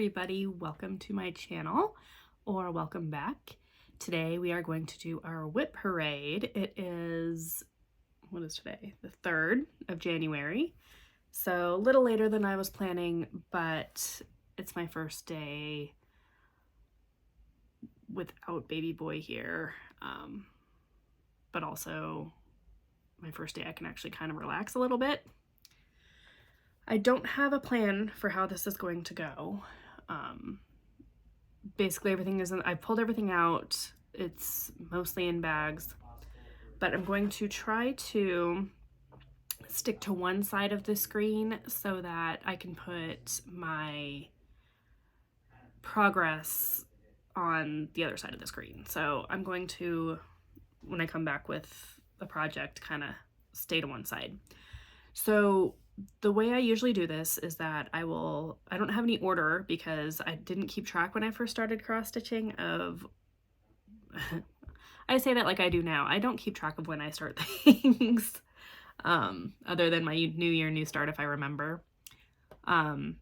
everybody, welcome to my channel, or welcome back. Today we are going to do our WIP parade. It is, what is today? The 3rd of January. So a little later than I was planning, but it's my first day without baby boy here. But also my first day I can actually kind of relax a little bit. I don't have a plan for how this is going to go. Basically everything is I pulled everything out. It's mostly in bags, but I'm going to try to stick to one side of the screen so that I can put my progress on the other side of the screen. So I'm going to, when I come back with the project, kind of stay to one side. So the way I usually do this is that I don't have any order because I didn't keep track when I first started cross-stitching of, I say that like I do now. I don't keep track of when I start things, other than my New Year, New Start if I remember. But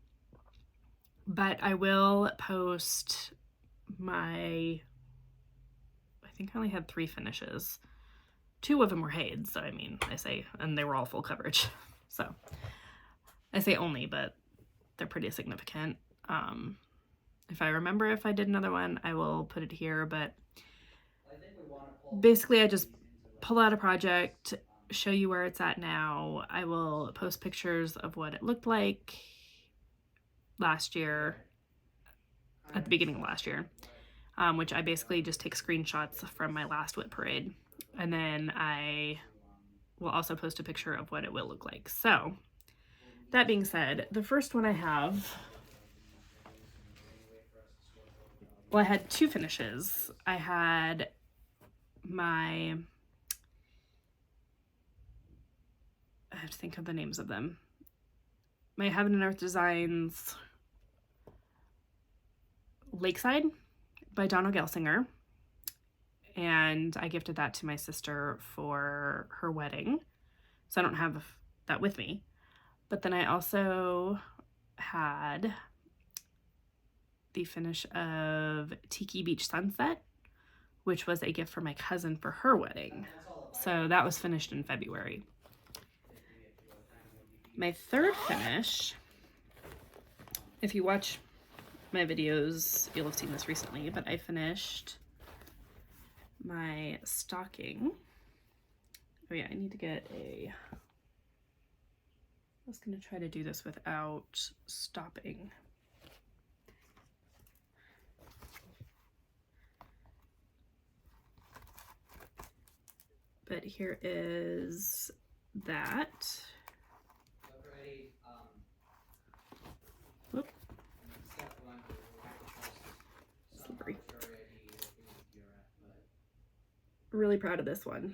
I will post I think I only had 3 finishes. 2 of them were Hades, so I mean, and they were all full coverage. So I say only, but they're pretty significant. If I remember if I did another one, I will put it here, but basically I just pull out a project, show you where it's at now. I will post pictures of what it looked like last year, at the beginning of last year, which I basically just take screenshots from my last WIP parade. And then I will also post a picture of what it will look like. So that being said, the first one I have, well, I had 2 finishes. I had I have to think of the names of them. My Heaven and Earth Designs Lakeside by Donna Gelsinger. And I gifted that to my sister for her wedding. So I don't have that with me. But then I also had the finish of Tiki Beach Sunset, which was a gift for my cousin for her wedding. So that was finished in February. My 3rd finish, if you watch my videos, you'll have seen this recently, but I finished my stocking. Oh yeah, I need to get I was going to try to do this without stopping. But here is that. Whoop. Slippery. Really proud of this one.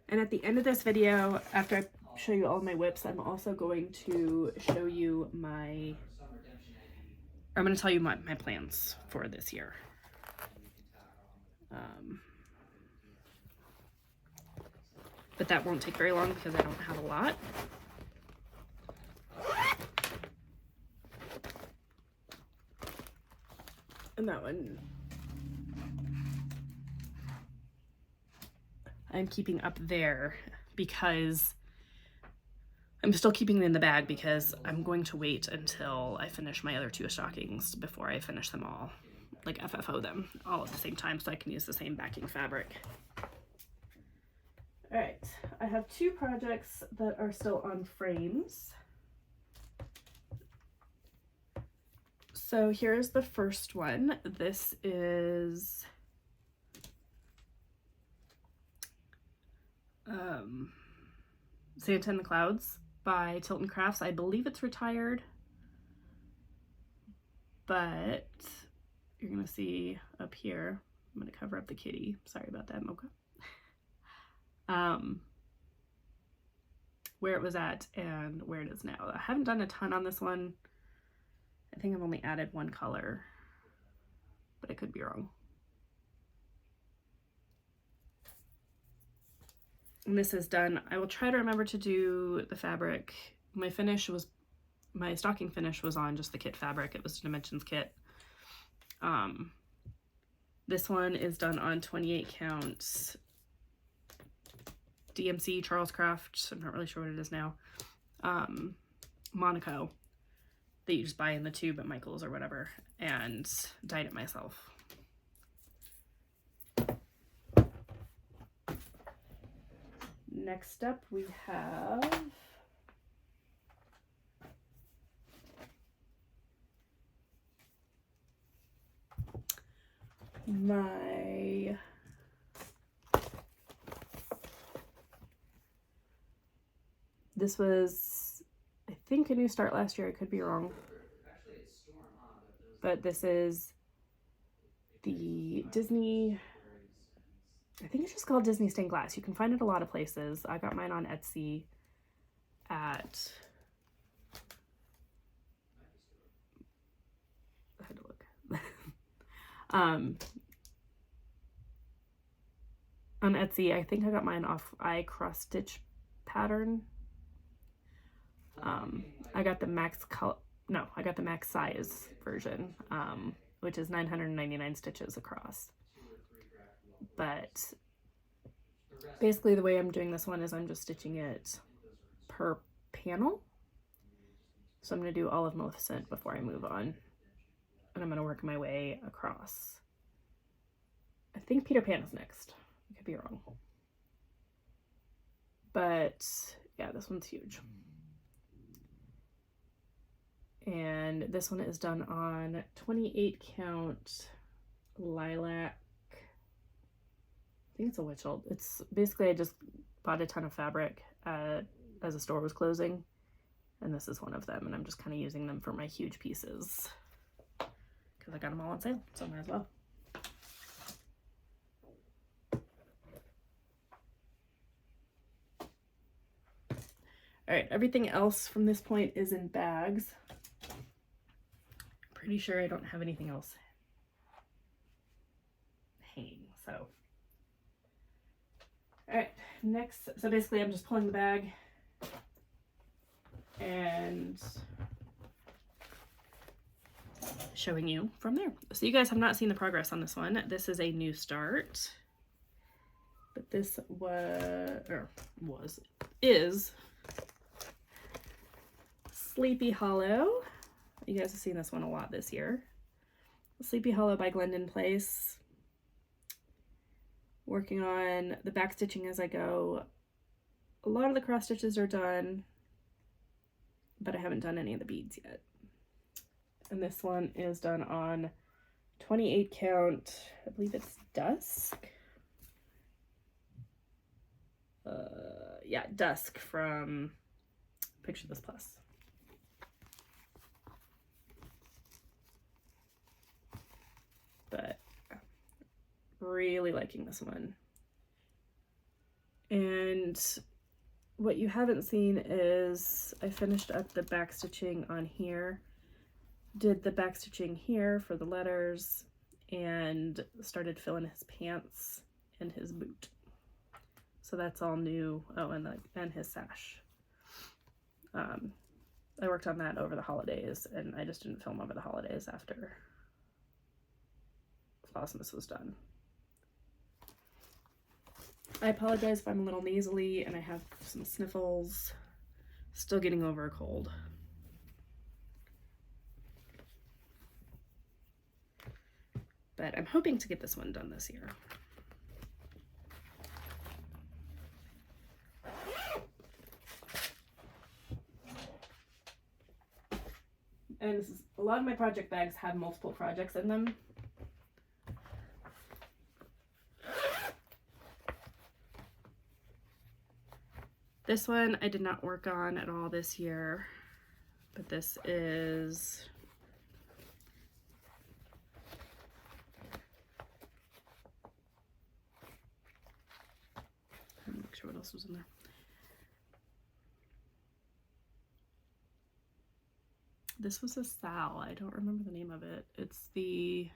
And at the end of this video, after I show you all my WIPs, I'm also going to show you I'm going to tell you my plans for this year. But that won't take very long because I don't have a lot. And that one I'm keeping up there because I'm still keeping it in the bag because I'm going to wait until I finish my other 2 stockings before I finish them all, like FFO them all at the same time so I can use the same backing fabric. All right, I have 2 projects that are still on frames. So here's the first one. This is Santa in the Clouds by Tilton Crafts. I believe it's retired, but you're gonna see up here, I'm gonna cover up the kitty. Sorry about that, Mocha. Where it was at and where it is now. I haven't done a ton on this one. I think I've only added 1 color, but I could be wrong. And this is done. I will try to remember to do the fabric. My finish was my stocking finish was on just the kit fabric. It was a Dimensions kit. This one is done on 28 counts DMC Charles Craft. I'm not really sure what it is now. Monaco that you just buy in the tube at Michael's or whatever, and dyed it myself. Next up we have my this was, I think, a new start last year. I could be wrong. But this is the Disney, I think it's just called Disney Stained Glass. You can find it a lot of places. I got mine on Etsy at, I had to look. On Etsy, I think I got mine off cross stitch pattern. I got the max I got the max size version, which is 999 stitches across. But basically the way I'm doing this one is I'm just stitching it per panel. So I'm going to do all of Maleficent before I move on. And I'm going to work my way across. I think Peter Pan is next. I could be wrong. But yeah, this one's huge. And this one is done on 28 count lilac. I think it's a witch old. It's basically, I just bought a ton of fabric as a store was closing, and this is one of them, and I'm just kind of using them for my huge pieces because I got them all on sale, so I might as well. All right, everything else from this point is in bags. Pretty sure I don't have anything else hanging, so. All right, next, so basically I'm just pulling the bag and showing you from there. So you guys have not seen the progress on this one. This is a new start, but this is Sleepy Hollow. You guys have seen this one a lot this year. Sleepy Hollow by Glendon Place. Working on the back stitching as I go. A lot of the cross stitches are done, but I haven't done any of the beads yet. And this one is done on 28 count, I believe it's Dusk. Yeah, Dusk from Picture This Plus. But really liking this one. And what you haven't seen is I finished up the back stitching on here, did the back stitching here for the letters, and started filling his pants and his boot. So that's all new. Oh, and his sash. I worked on that over the holidays, and I just didn't film over the holidays after Flossmas was done. I apologize if I'm a little nasally and I have some sniffles. Still getting over a cold. But I'm hoping to get this one done this year. And this is, a lot of my project bags have multiple projects in them. This one I did not work on at all this year, but this is let me make sure what else was in there. This was a Sal. I don't remember the name of it. It's the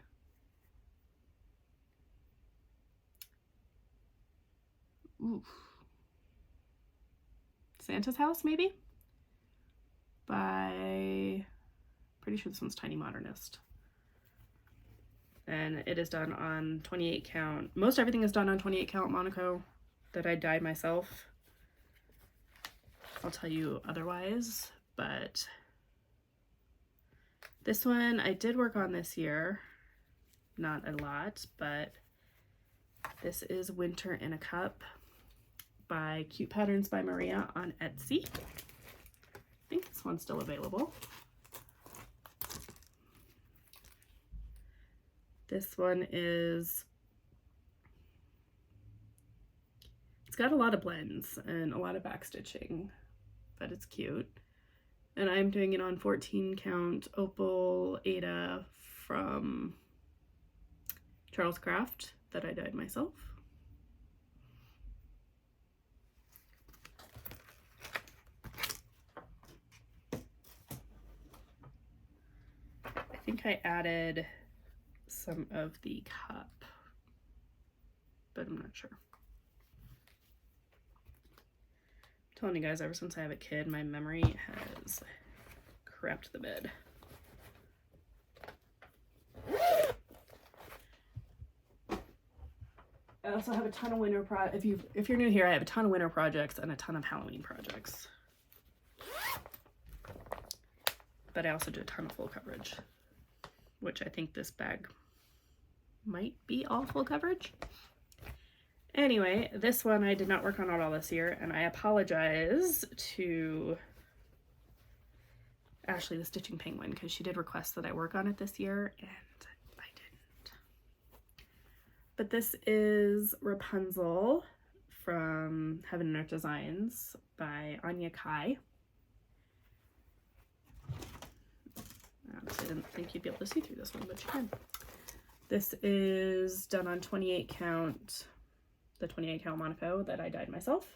Santa's House, maybe? by, pretty sure this one's Tiny Modernist. And it is done on 28 count. Most everything is done on 28 count Monaco that I dyed myself. I'll tell you otherwise, but this one I did work on this year. Not a lot, but this is Winter in a Cup by Cute Patterns by Maria on Etsy. I think this one's still available. This one is, it's got a lot of blends and a lot of back stitching, but it's cute. And I'm doing it on 14 count Opal Ada from Charles Craft that I dyed myself. I think I added some of the cup, but I'm not sure. I'm telling you guys, ever since I have a kid, my memory has crapped the bed. I also have a ton of winter if you're new here, I have a ton of winter projects and a ton of Halloween projects. But I also do a ton of full coverage, which I think this bag might be all full coverage. Anyway, this one I did not work on at all this year, and I apologize to Ashley the Stitching Penguin because she did request that I work on it this year, and I didn't. But this is Rapunzel from Heaven and Earth Designs by Anya Kai. I didn't think you'd be able to see through this one, but you can. This is done on 28 count, the 28 count Monaco that I dyed myself.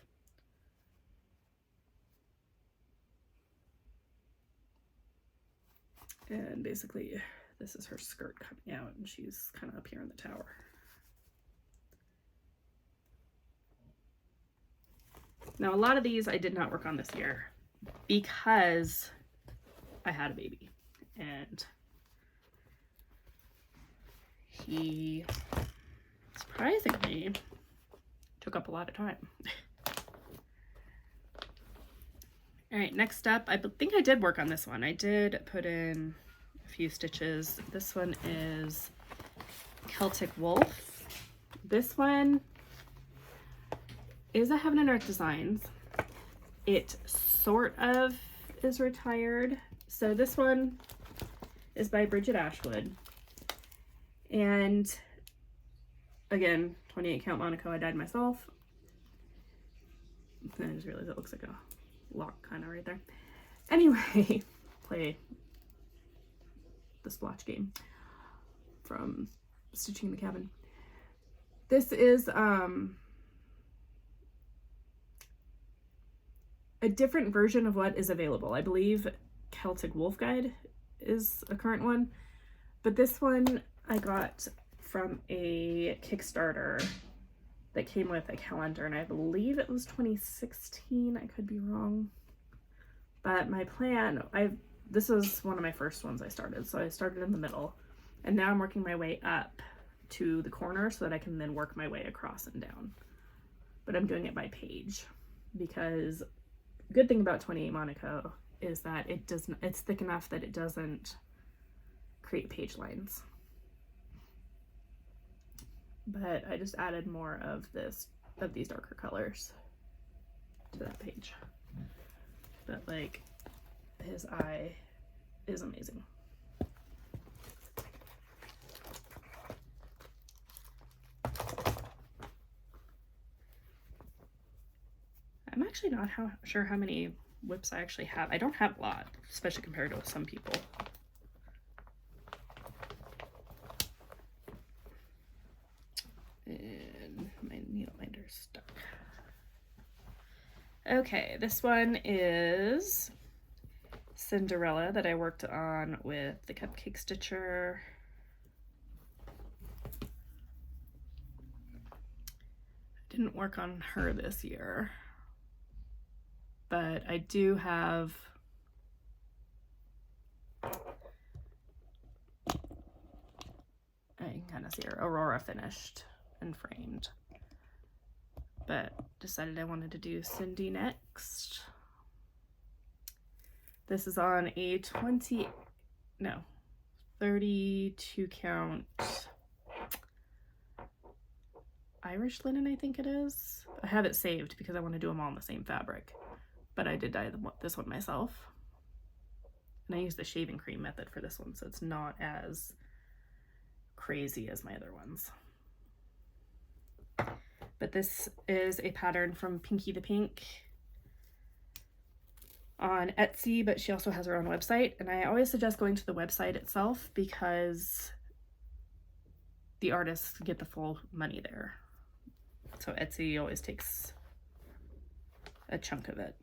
And basically, this is her skirt coming out, and she's kind of up here in the tower. Now, a lot of these I did not work on this year because I had a baby, and he surprisingly took up a lot of time. All right, next up, I think I did work on this one. I did put in a few stitches. This one is Celtic Wolf. This one is a Heaven and Earth Designs. It sort of is retired. So this one is by Bridget Ashwood. And again, 28 count Monaco, I dyed myself. And I just realized it looks like a lock kind of right there. Anyway, play the splotch game from Stitching in the Cabin. This is a different version of what is available. I believe Celtic Wolf Guide is a current one, but this one I got from a Kickstarter that came with a calendar, and I believe it was 2016. I could be wrong, but my plan, this was one of my first ones I started, so I started in the middle, and now I'm working my way up to the corner so that I can then work my way across and down. But I'm doing it by page, because the good thing about 28 Monaco is that it's thick enough that it doesn't create page lines. But I just added more of these darker colors to that page. But like, his eye is amazing. I'm actually not sure how many WIPs I actually have. I don't have a lot, especially compared to some people. And my needle binder's stuck. Okay, this one is Cinderella that I worked on with the Cupcake Stitcher. I didn't work on her this year, but I do have Tennessee, or Aurora finished and framed. But decided I wanted to do Cindy next. This is on a 32 count Irish linen, I think it is. I have it saved because I want to do them all in the same fabric, but I did dye this one myself. And I used the shaving cream method for this one, so it's not as crazy as my other ones. But this is a pattern from Pinky the Pink on Etsy, but she also has her own website. And I always suggest going to the website itself because the artists get the full money there. So Etsy always takes a chunk of it.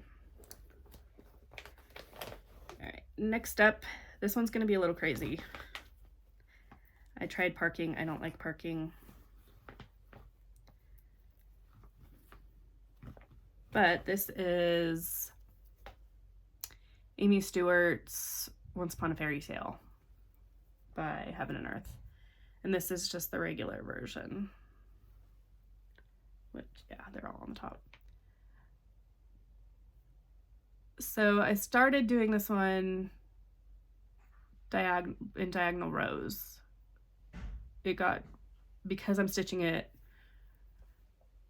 All right, next up, this one's gonna be a little crazy. I tried parking, I don't like parking. But this is Amy Stewart's Once Upon a Fairy Tale by Heaven and Earth. And this is just the regular version. Which, yeah, they're all on the top. So I started doing this one in diagonal rows. It got, because I'm stitching it,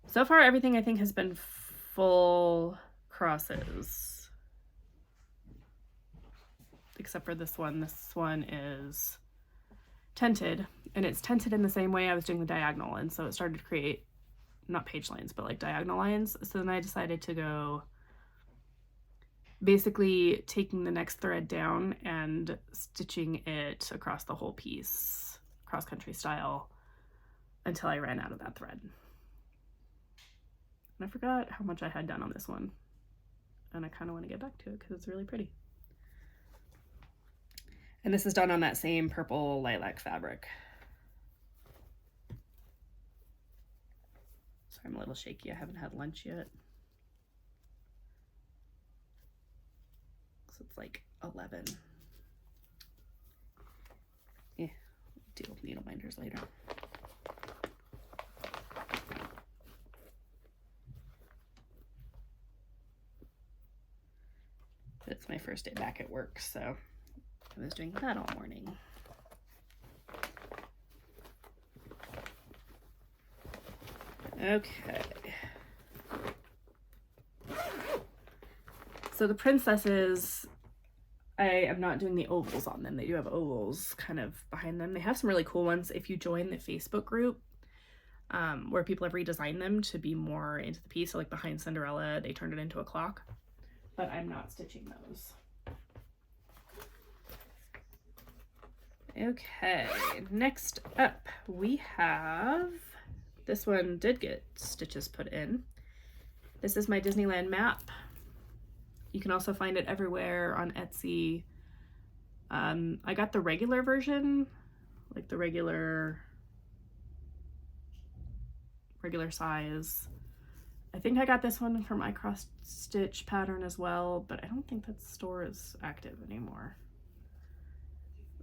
so far everything I think has been full crosses. Except for this one. This one is tented, and it's tented in the same way I was doing the diagonal, and so it started to create not page lines, but like diagonal lines. So then I decided to go basically taking the next thread down and stitching it across the whole piece, cross-country style, until I ran out of that thread. And I forgot how much I had done on this one, and I kind of want to get back to it because it's really pretty. And this is done on that same purple lilac fabric. Sorry, I'm a little shaky. I haven't had lunch yet. So it's like 11. Yeah, deal with needle binders later. It's my first day back at work, so I was doing that all morning. Okay. So the princesses, I am not doing the ovals on them. They do have ovals kind of behind them. They have some really cool ones if you join the Facebook group, where people have redesigned them to be more into the piece. So like behind Cinderella, they turned it into a clock, but I'm not stitching those. Okay, next up we have, this one did get stitches put in. This is my Disneyland map. You can also find it everywhere on Etsy. I got the regular version, like the regular size. I think I got this one from my cross stitch pattern as well, but I don't think that store is active anymore.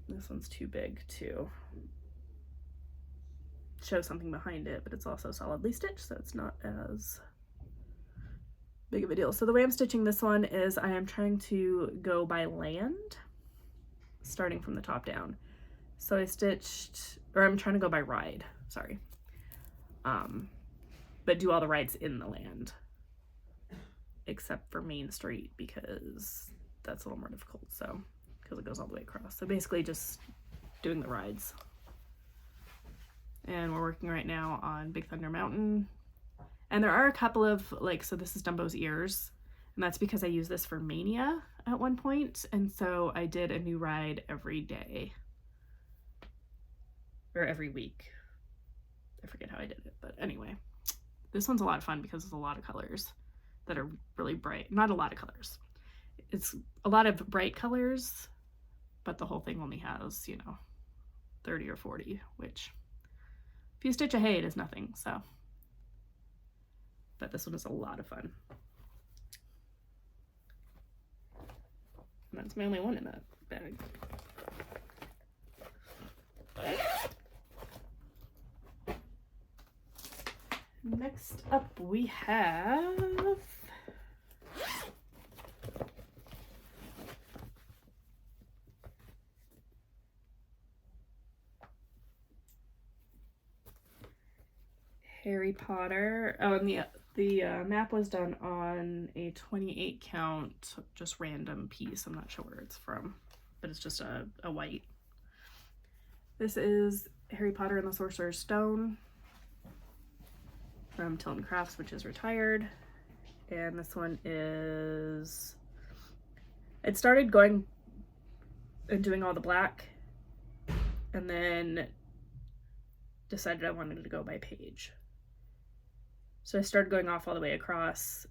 This one's too big to show something behind it, but it's also solidly stitched, so it's not as big of a deal. So the way I'm stitching this one is I am trying to go by land, starting from the top down. So I stitched, or I'm trying to go by ride, sorry. But do all the rides in the land, except for Main Street, because that's a little more difficult, so, because it goes all the way across. So basically just doing the rides. And we're working right now on Big Thunder Mountain. And there are a couple of, like, so this is Dumbo's ears, and that's because I used this for Mania at one point, and so I did a new ride every day. Or every week. I forget how I did it, but anyway. This one's a lot of fun because there's a lot of colors that are really bright. Not a lot of colors. It's a lot of bright colors, but the whole thing only has, you know, 30 or 40, which if you stitch a hay, it is nothing, so. But this one is a lot of fun. And that's my only one in that bag. Next up we have Harry Potter. Oh, and the map was done on a 28 count, just random piece. I'm not sure where it's from, but it's just a white. This is Harry Potter and the Sorcerer's Stone from Tilton Crafts, which is retired. And this one is, it started going and doing all the black, and then decided I wanted to go by page. So I started going off all the way across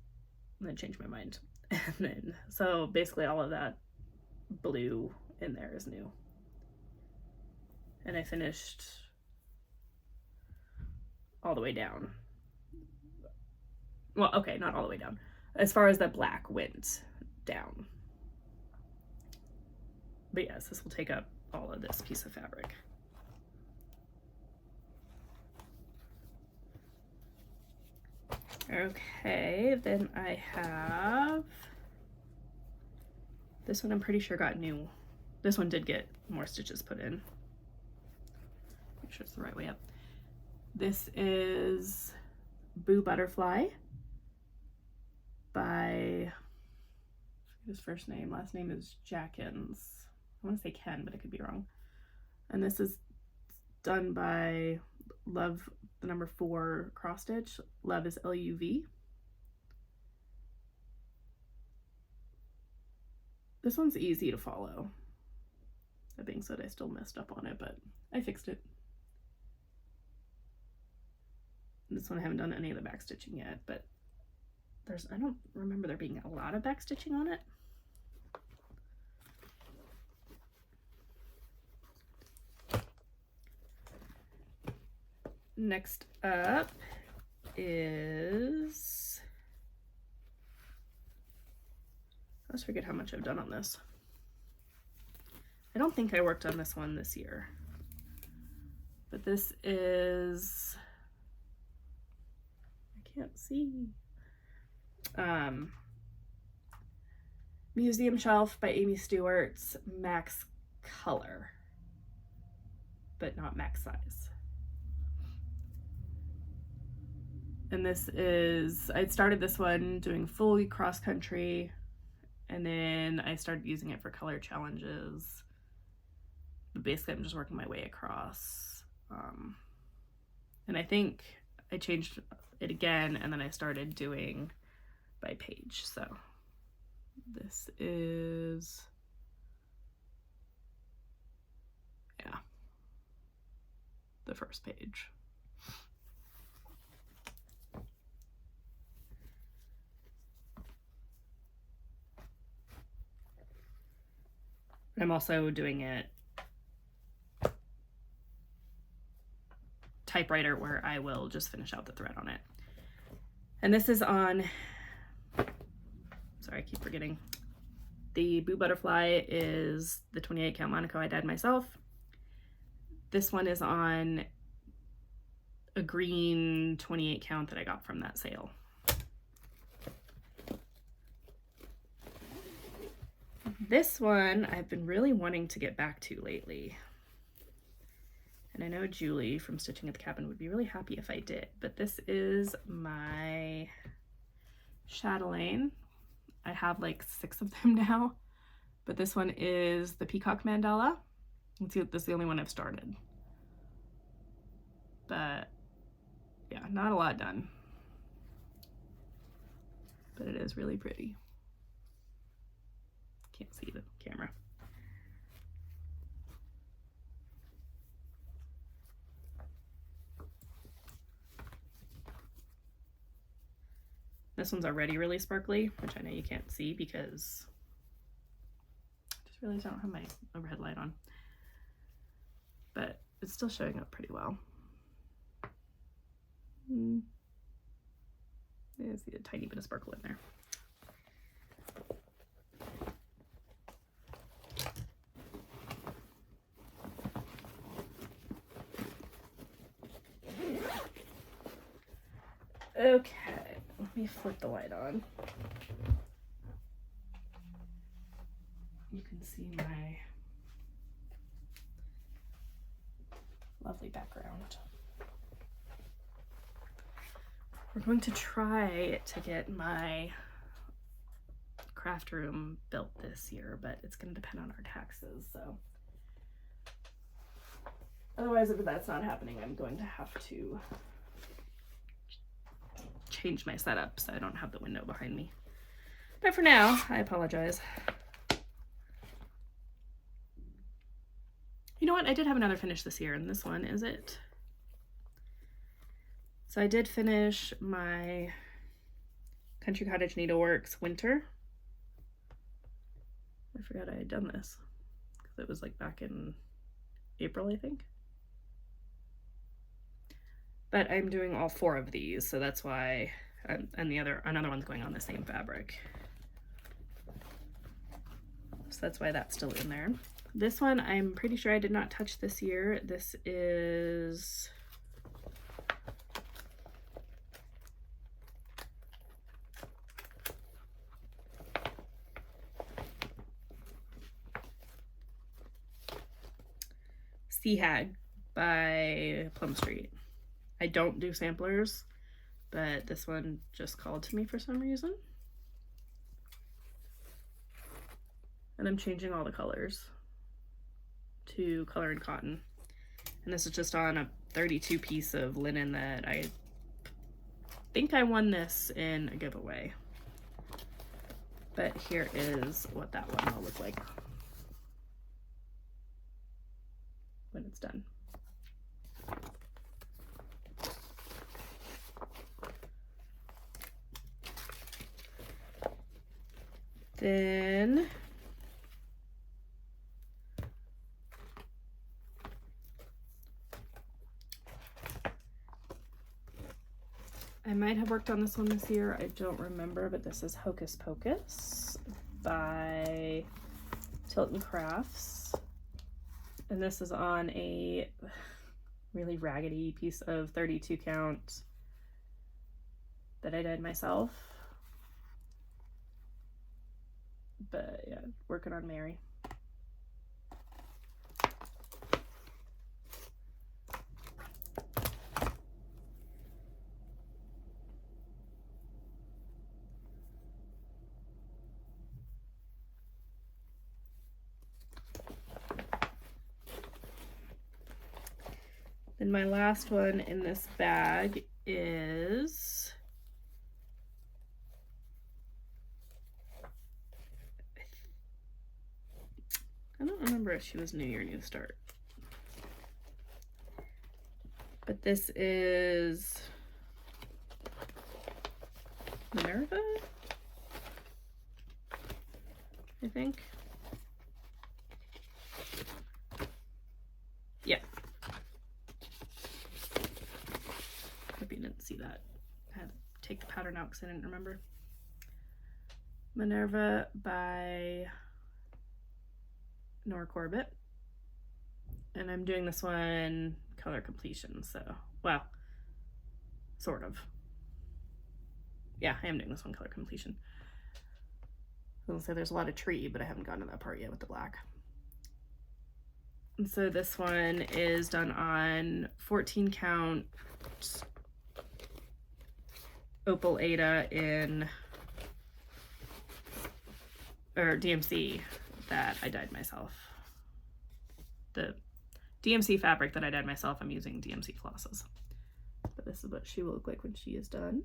and then changed my mind. And then, so basically all of that blue in there is new. And I finished all the way down. Well, okay, not all the way down. As far as the black went down. But yes, this will take up all of this piece of fabric. Okay, then I have this one. I'm pretty sure got new. This one did get more stitches put in. Make sure it's the right way up. This is Boo Butterfly by, his first name, last name is Jackins. I want to say Ken, but I could be wrong. And this is done by Love, the number 4 cross stitch. Love is L-U-V. This one's easy to follow. That being said, I still messed up on it, but I fixed it. This one I haven't done any of the back stitching yet, but I don't remember there being a lot of back stitching on it. Next up is, I always forget how much I've done on this. I don't think I worked on this one this year, but this is, I can't see, Museum Shelf by Amy Stewart's Max Color, but not max size. And this is, I started this one doing fully cross country, and then I started using it for color challenges. But basically I'm just working my way across. And I think I changed it again, and then I started doing by page. So this is, yeah, the first page. I'm also doing it typewriter, where I will just finish out the thread on it. And this is on, sorry, I keep forgetting. The Boo Butterfly is the 28 count Monaco I dyed myself. This one is on a green 28 count that I got from that sale. This one I've been really wanting to get back to lately. And I know Julie from Stitching at the Cabin would be really happy if I did, but this is my chatelaine. I have like 6 of them now, but this one is the Peacock Mandala. Let's see, this is the only one I've started. But yeah, not a lot done. But it is really pretty. Can't see the camera. This one's already really sparkly, which I know you can't see because I just realized I don't have my overhead light on. But it's still showing up pretty well. Yeah, see a tiny bit of sparkle in there. Okay, let me flip the light on. You can see my lovely background. We're going to try to get my craft room built this year, but it's going to depend on our taxes, so otherwise, if that's not happening, I'm going to have to change my setup so I don't have the window behind me. But for now, I apologize. You know what? I did have another finish this year, and this one is it. So I did finish my Country Cottage Needleworks Winter. I forgot I had done this because it was like back in April, I think. But I'm doing all 4 of these, so that's why, and another one's going on the same fabric. So that's why that's still in there. This one, I'm pretty sure I did not touch this year. This is Sea Hag by Plum Street. I don't do samplers, but this one just called to me for some reason. And I'm changing all the colors to color and cotton. And this is just on a 32 piece of linen that I think I won this in a giveaway. But here is what that one will look like when it's done. Then I might have worked on this one this year. I don't remember, but this is Hocus Pocus by Tilton Crafts. And this is on a really raggedy piece of 32 count that I did myself. But yeah, working on Mary. Then my last one in this bag is I don't remember if she was New Year, New Start. But this is Minerva, I think. Yeah. Hope you didn't see that. I had to take the pattern out because I didn't remember. Minerva by Nora Corbett, and I'm doing this one color completion, so well, sort of. Yeah, I am doing this one color completion. I was gonna say there's a lot of tree, but I haven't gotten to that part yet with the black. And so this one is done on 14 count Opal Ada in DMC that I dyed myself. The DMC fabric that I dyed myself, I'm using DMC flosses. But this is what she will look like when she is done.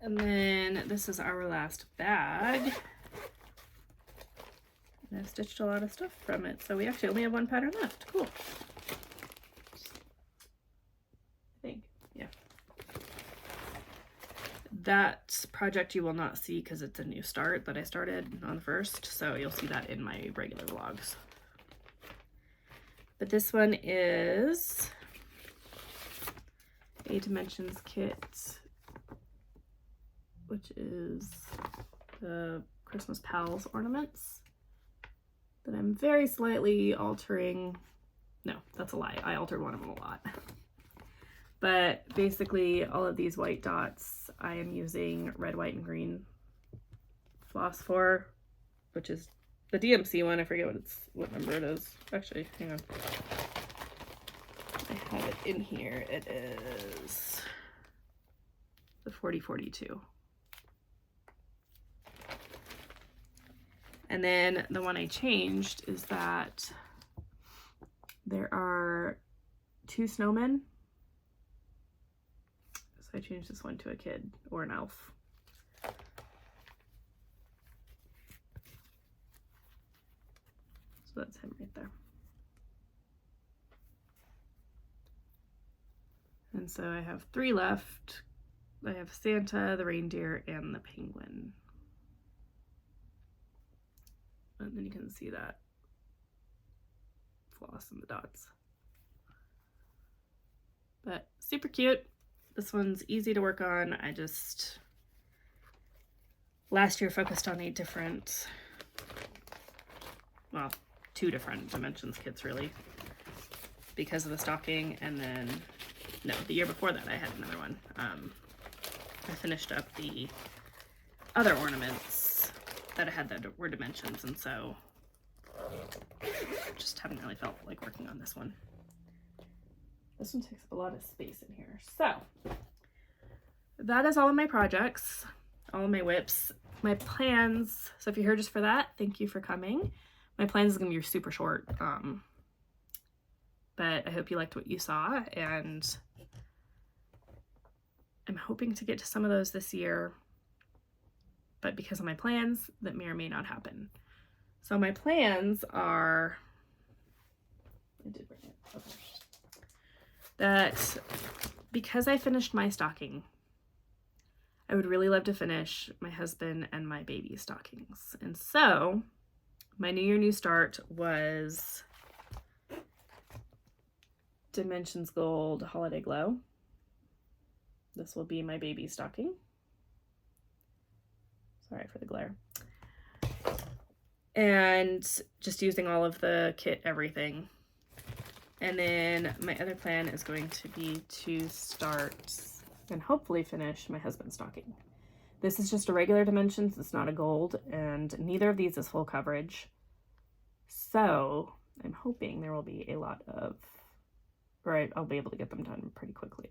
And then this is our last bag. And I've stitched a lot of stuff from it, so we actually only have one pattern left. Cool. I think, yeah. that project you will not see because it's a new start that I started on the 1st, so you'll see that in my regular vlogs. But this one is a Dimensions kit, which is the Christmas Pals ornaments that I'm very slightly altering. No, that's a lie. I altered one of them a lot. But basically all of these white dots I am using red, white, and green floss for, which is the DMC one. I forget what number it is. Actually, hang on. I have it in here. It is the 4042. And then the one I changed is that there are 2 snowmen. So I changed this one to a kid or an elf. So that's him right there. And so I have 3 left. I have Santa, the reindeer, and the penguin. And then you can see that floss and the dots. But super cute. This one's easy to work on. I just last year focused on 8 different, well, 2 different Dimensions kits really, because of the stocking. And then, no, the year before that I had another one. I finished up the other ornaments that I had that were Dimensions, and so just haven't really felt like working on this one. This one takes up a lot of space in here. So that is all of my projects, all of my WIPs, my plans. So if you're here just for that, thank you for coming. My plans is gonna be super short, but I hope you liked what you saw, and I'm hoping to get to some of those this year, but because of my plans, that may or may not happen. So my plans are, I did bring it, okay. That because I finished my stocking, I would really love to finish my husband and my baby stockings. And so my New Year, New Start was Dimensions Gold Holiday Glow. This will be my baby stocking. Sorry for the glare. And just using all of the kit, everything. And then my other plan is going to be to start and hopefully finish my husband's stocking. This is just a regular Dimensions, it's not a gold, and neither of these is full coverage. So I'm hoping there will be a lot of, right, I'll be able to get them done pretty quickly.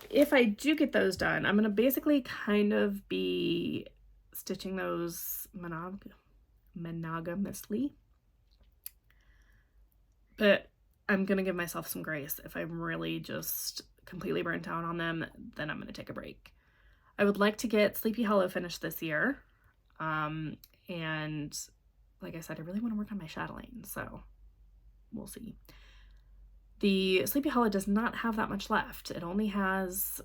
If I do get those done, I'm going to basically kind of be stitching those monogamously. But I'm going to give myself some grace. If I'm really just completely burnt out on them, then I'm going to take a break. I would like to get Sleepy Hollow finished this year. And like I said, I really want to work on my chatelaine, so we'll see. The Sleepy Hollow does not have that much left. It only has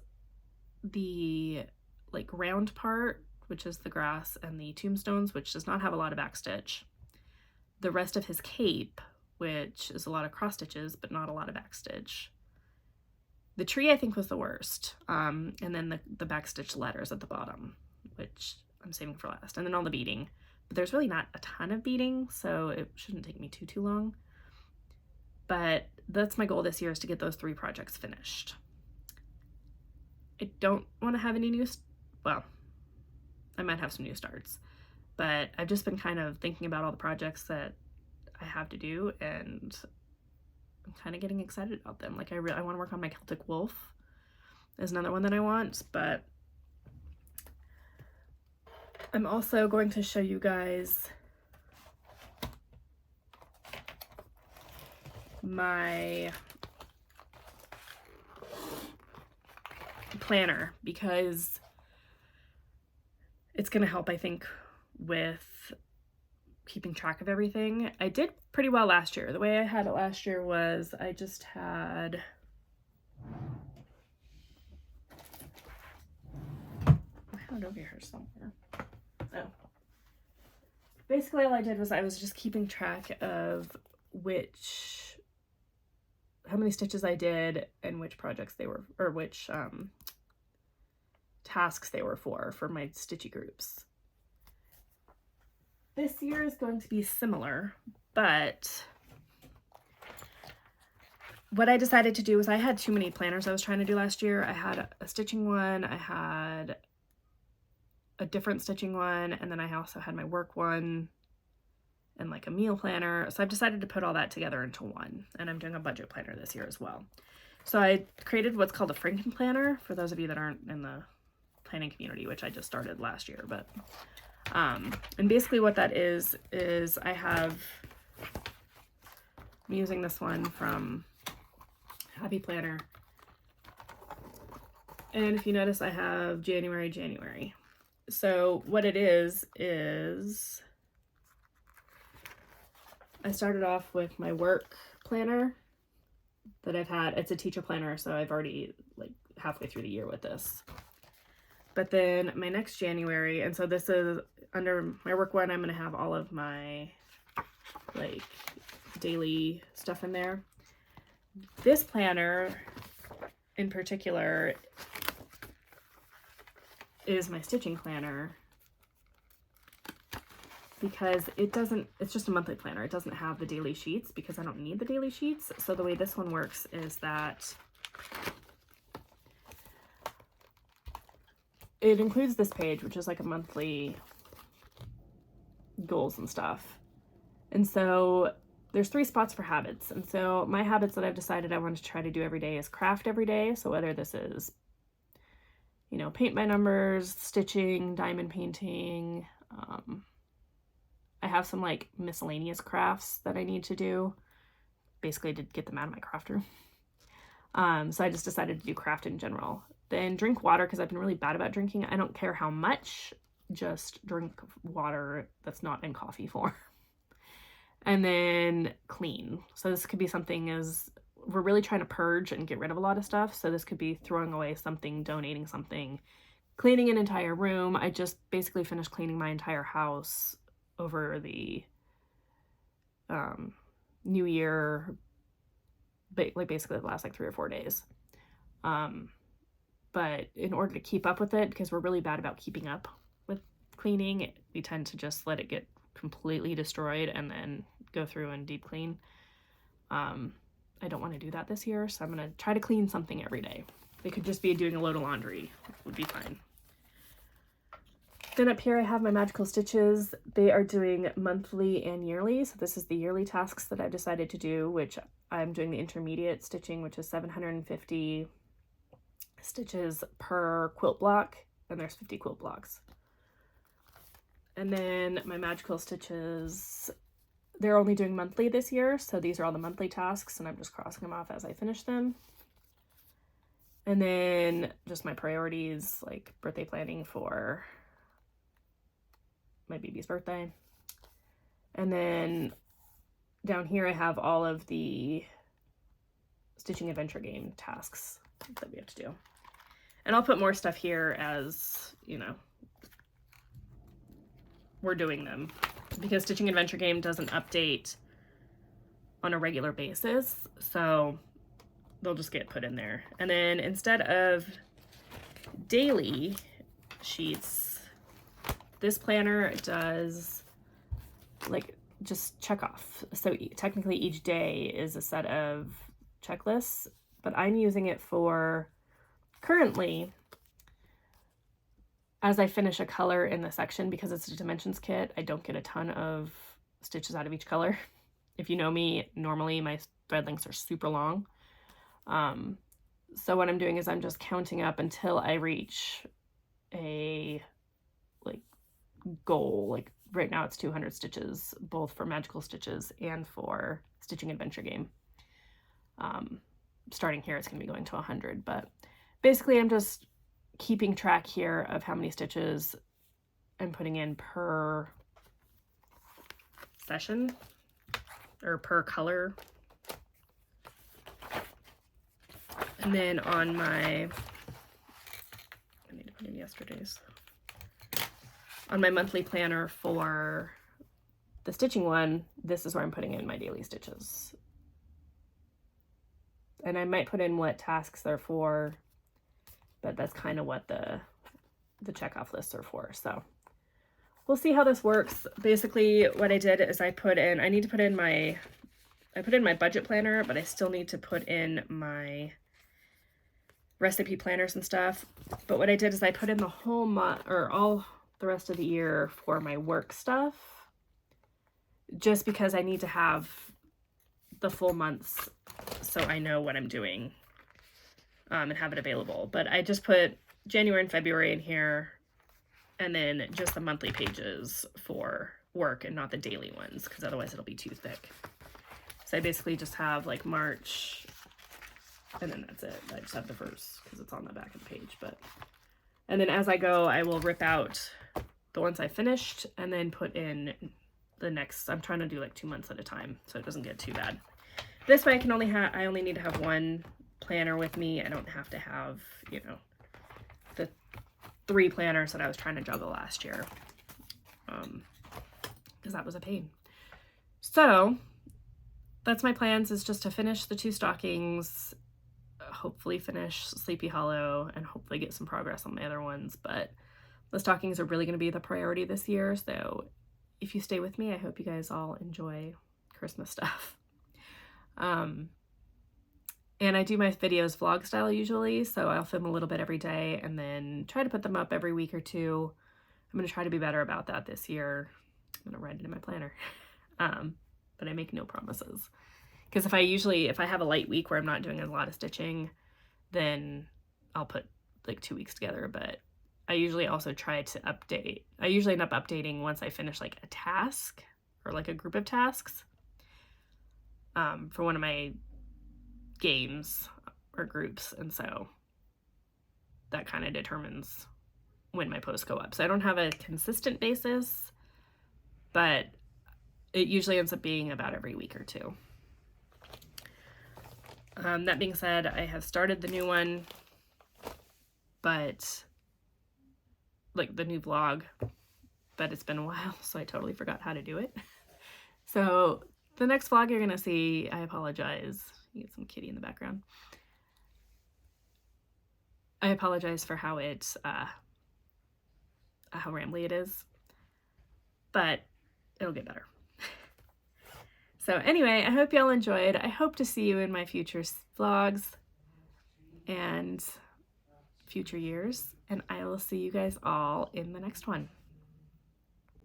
the like round part, which is the grass, and the tombstones, which does not have a lot of backstitch. The rest of his cape, which is a lot of cross stitches, but not a lot of backstitch. The tree I think was the worst. And then the backstitch letters at the bottom, which I'm saving for last. And then all the beading. But there's really not a ton of beading, so it shouldn't take me too long. But that's my goal this year, is to get those 3 projects finished. I don't want to have any new, well, I might have some new starts, but I've just been kind of thinking about all the projects that I have to do, and I'm kind of getting excited about them. Like I want to work on my Celtic Wolf is another one that I want, but I'm also going to show you guys my planner, because it's going to help, I think, with keeping track of everything. I did pretty well last year. The way I had it last year was I just had have it over here somewhere. Oh. Basically all I did was I was just keeping track of how many stitches I did and which projects they were, or which tasks they were for my stitchy groups. This year is going to be similar, but what I decided to do was I had too many planners I was trying to do last year. I had a stitching one, I had a different stitching one, and then I also had my work one and like a meal planner. So I've decided to put all that together into one, and I'm doing a budget planner this year as well. So I created what's called a Franken planner for those of you that aren't in the planning community, which I just started last year, but and basically what that is I'm using this one from Happy Planner, and if you notice I have January. So what it is I started off with my work planner that I've had. It's a teacher planner, so I've already like halfway through the year with this. But then my next January, and so this is under my work one, I'm going to have all of my like daily stuff in there. This planner in particular is my stitching planner because it's just a monthly planner. It doesn't have the daily sheets because I don't need the daily sheets. So the way this one works is that it includes this page, which is like a monthly goals and stuff. And so there's 3 spots for habits. And so my habits that I've decided I want to try to do every day is craft every day. So whether this is, you know, paint by numbers, stitching, diamond painting, I have some like miscellaneous crafts that I need to do, basically to get them out of my craft room. So I just decided to do craft in general. Then drink water, because I've been really bad about drinking. I don't care how much, just drink water that's not in coffee form. And then clean. So this could be something as we're really trying to purge and get rid of a lot of stuff. So this could be throwing away something, donating something, cleaning an entire room. I just basically finished cleaning my entire house over the New Year, like basically the last like 3 or 4 days. But in order to keep up with it, because we're really bad about keeping up with cleaning, we tend to just let it get completely destroyed and then go through and deep clean. I don't want to do that this year, so I'm going to try to clean something every day. It could just be doing a load of laundry, would be fine. Then up here I have my magical stitches. They are doing monthly and yearly. So this is the yearly tasks that I've decided to do, which I'm doing the intermediate stitching, which is 750 stitches per quilt block, and there's 50 quilt blocks. And then my magical stitches, they're only doing monthly this year, so these are all the monthly tasks, and I'm just crossing them off as I finish them. And then just my priorities, like birthday planning for my baby's birthday. And then down here I have all of the stitching adventure game tasks that we have to do. And I'll put more stuff here as, you know, we're doing them, because stitching adventure game doesn't update on a regular basis, so they'll just get put in there. And then instead of daily sheets, this planner does like just check off. So technically each day is a set of checklists, but I'm using it for currently as I finish a color in the section, because it's a dimensions kit, I don't get a ton of stitches out of each color. If you know me, normally my thread lengths are super long. So what I'm doing is I'm just counting up until I reach a like goal. Like right now it's 200 stitches, both for magical stitches and for stitching adventure game. Starting here, it's going to be going to 100, but basically I'm just keeping track here of how many stitches I'm putting in per session or per color. And then on my, I need to put in yesterday's. on my monthly planner for the stitching one, this is where I'm putting in my daily stitches. And I might put in what tasks they're for, but that's kind of what the checkoff lists are for. So we'll see how this works. Basically what I did is I put in my budget planner, but I still need to put in my recipe planners and stuff. But what I did is I put in the whole month, or all the rest of the year, for my work stuff, just because I need to have the full months so I know what I'm doing, and have it available. But I just put January and February in here, and then just the monthly pages for work and not the daily ones, because otherwise it'll be too thick. So I basically just have like March, and then that's it. I just have the verse because it's on the back of the page. And then as I go, I will rip out the ones I finished and then put in the next. I'm trying to do like 2 months at a time so it doesn't get too bad. This way I only need to have one planner with me. I don't have to have, you know, the 3 planners that I was trying to juggle last year, because that was a pain. So that's my plans, is just to finish the 2 stockings, hopefully finish Sleepy Hollow, and hopefully get some progress on the other ones. But the stockings are really going to be the priority this year. So if you stay with me, I hope you guys all enjoy Christmas stuff. And I do my videos vlog style usually, so I'll film a little bit every day and then try to put them up every week or 2. I'm going to try to be better about that this year. I'm going to write it in my planner. But I make no promises. Because if I have a light week where I'm not doing a lot of stitching, then I'll put like 2 weeks together. But I usually also try to update. I usually end up updating once I finish like a task or like a group of tasks, for one of my games or groups. And so that kind of determines when my posts go up. So I don't have a consistent basis, but it usually ends up being about every week or 2. That being said, I have started the new one, but like the new vlog, but it's been a while, so I totally forgot how to do it. So the next vlog you're gonna see, I apologize. You get some kitty in the background. I apologize for how rambly it is, but it'll get better. So anyway, I hope y'all enjoyed. I hope to see you in my future vlogs and future years, and I will see you guys all in the next one.